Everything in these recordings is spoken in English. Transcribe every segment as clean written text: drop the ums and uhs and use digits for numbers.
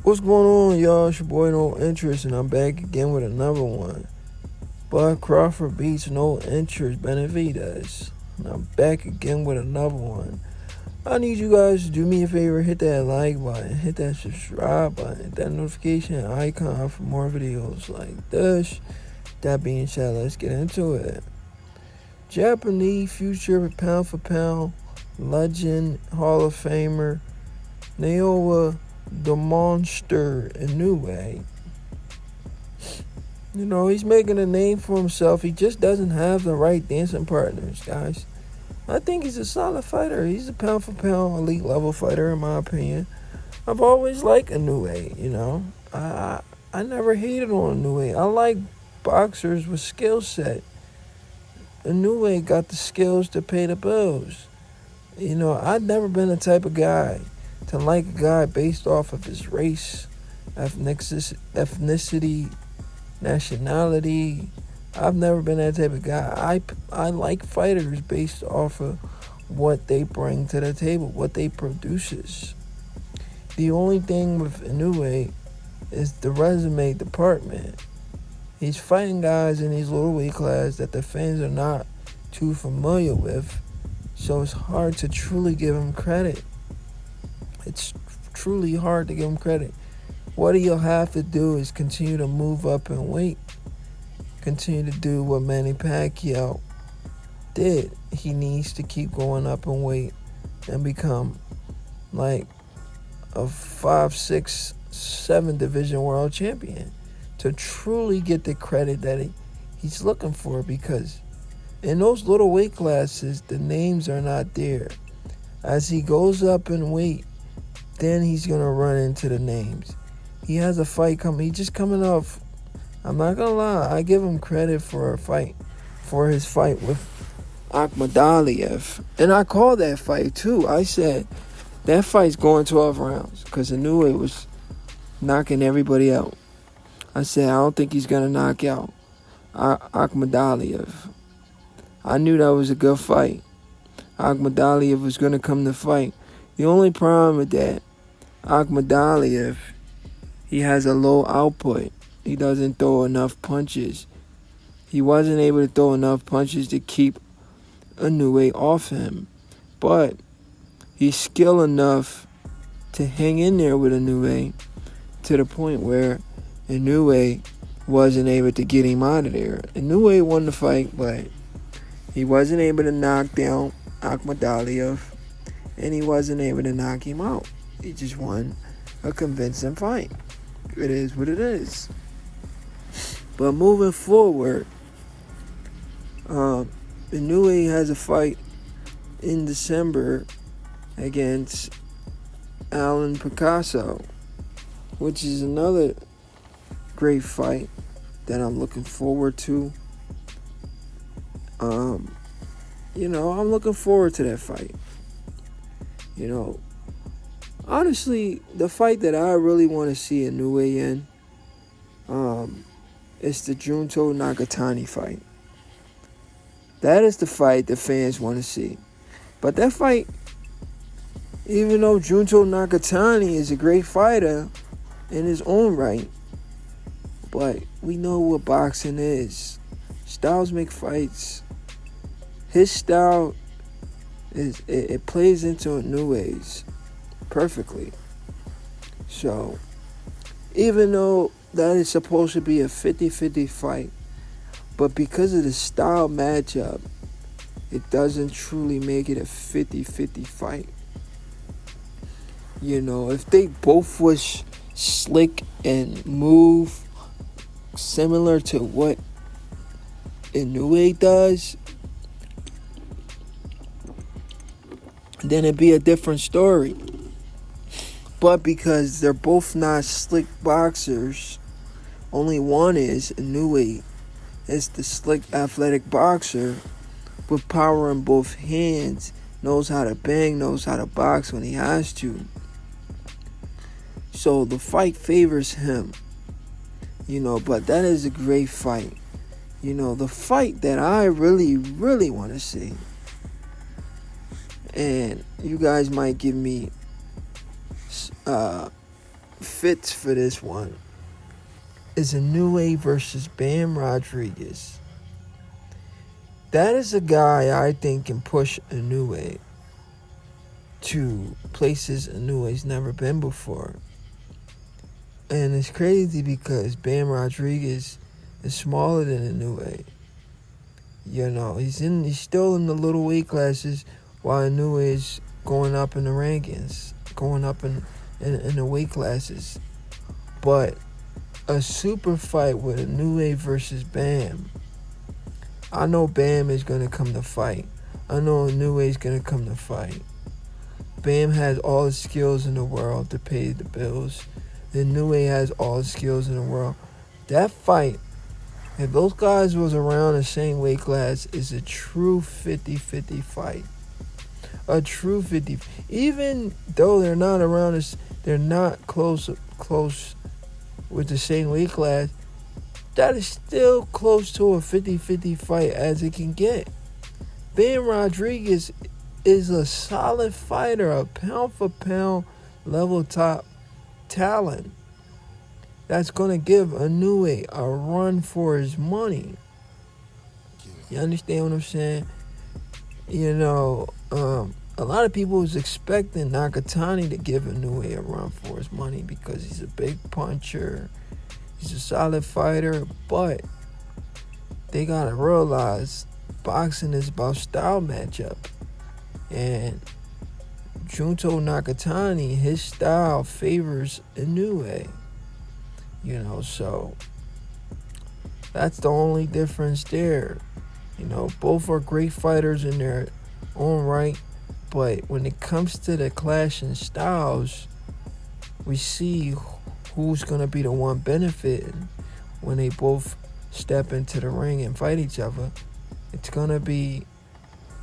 What's going on, y'all? It's your boy No Interest, and I'm back again with another one. Bud Crawford beats No Interest Benavides. And I'm back again with another one. I need you guys to do me a favor, hit that like button, hit that subscribe button, hit that notification icon for more videos like this. That being said, let's get into it. Japanese future pound for pound legend, Hall of Famer, Naoya the Monster Inoue. He's making a name for himself. He just doesn't have the right dancing partners, guys. I think he's a solid fighter. He's a pound for pound elite level fighter, in my opinion. I've always liked Inoue, I never hated on Inoue. I like boxers with skill set. Inoue got the skills to pay the bills. I've never been the type of guy to like a guy based off of his race, ethnicity, nationality. I've never been that type of guy. I like fighters based off of what they bring to the table, what they produces. The only thing with Inoue is the resume department. He's fighting guys in these little weight classes that the fans are not too familiar with, so it's hard to truly give him credit. It's truly hard to give him credit. What he'll have to do is continue to move up in weight. Continue to do what Manny Pacquiao did. He needs to keep going up in weight and become like a 5, 6, 7 division world champion to truly get the credit that he's looking for, because in those little weight classes, the names are not there. As he goes up in weight, then he's going to run into the names. He has a fight coming. He's just coming off. I'm not going to lie. I give him credit for his fight with Akhmadaliev. And I called that fight too. I said, that fight's going 12 rounds because Inoue was knocking everybody out. I said, I don't think he's going to knock out Akhmadaliev. I knew that was a good fight. Akhmadaliev was going to come to fight. The only problem with that, Akhmadaliev, he has a low output. He doesn't throw enough punches. He wasn't able to throw enough punches to keep Inoue off him. But he's skilled enough to hang in there with Inoue to the point where Inoue wasn't able to get him out of there. Inoue won the fight, but he wasn't able to knock down Akhmadaliev, and he wasn't able to knock him out. He just won a convincing fight. It is what it is. But moving forward, Inoue has a fight in December against Alan Picasso, which is another great fight that I'm looking forward to. I'm looking forward to that fight. Honestly, the fight that I really want to see Inoue in, is the Junto Nakatani fight. That is the fight the fans want to see. But that fight, even though Junto Nakatani is a great fighter in his own right, but we know what boxing is. Styles make fights. His style it plays into Inoue's perfectly. So, even though that is supposed to be a 50-50 fight, but because of the style matchup, it doesn't truly make it a 50-50 fight. If they both was slick and move similar to what Inoue does, then it'd be a different story. But because they're both not slick boxers, only one is. Inoue is the slick athletic boxer with power in both hands, knows how to bang, knows how to box when he has to. So the fight favors him. But that is a great fight. The fight that I really, really want to see, and you guys might give me fits for this one is Inoue versus Bam Rodriguez. That is a guy I think can push Inoue to places Inoue's never been before. And it's crazy because Bam Rodriguez is smaller than Inoue. You know, he's still in the little weight classes while Inoue is going up in the rankings, going up in the weight classes. But a super fight with Inoue versus Bam, I know Bam is going to come to fight. I know Inoue is going to come to fight. Bam has all the skills in the world to pay the bills. Inoue has all the skills in the world. That fight, if those guys was around the same weight class, is a true 50-50 fight. A true 50. Even though they're not around us, they're not close with the same weight class, that is still close to a 50-50 fight as it can get. Bam Rodriguez is a solid fighter, a pound for pound level top talent that's going to give Inoue a run for his money. You understand what I'm saying? You know, a lot of people was expecting Nakatani to give Inoue a run for his money because he's a big puncher, he's a solid fighter, but they got to realize boxing is about style matchup. And Junto Nakatani, his style favors Inoue. You know, so that's the only difference there. You know, both are great fighters in their own right, but when it comes to the clash in styles, we see who's going to be the one benefiting when they both step into the ring and fight each other. It's going to be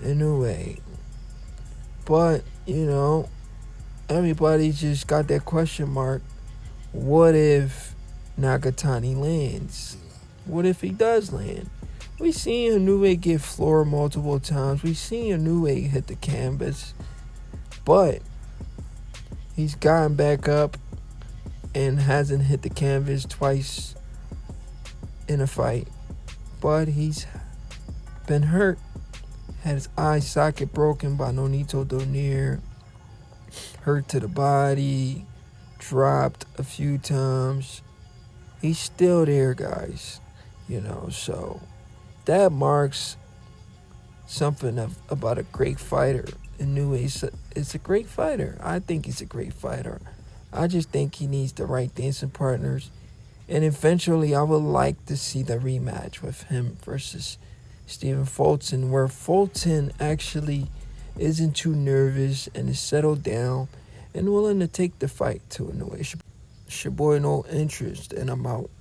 Inoue. But, you know, everybody just got that question mark. What if Nakatani lands? What if he does land? We seen Inoue get floored multiple times. We seen Inoue hit the canvas. But he's gotten back up and hasn't hit the canvas twice in a fight. But he's been hurt. Had his eye socket broken by Nonito Donaire. Hurt to the body. Dropped a few times. He's still there, guys. You know, so that marks something about a great fighter. Inoue is a great fighter. I think he's a great fighter. I just think he needs the right dancing partners. And eventually I would like to see the rematch with him versus Stephen Fulton, where Fulton actually isn't too nervous and is settled down and willing to take the fight to Inoue. It's your boy, No Interest, and I'm out.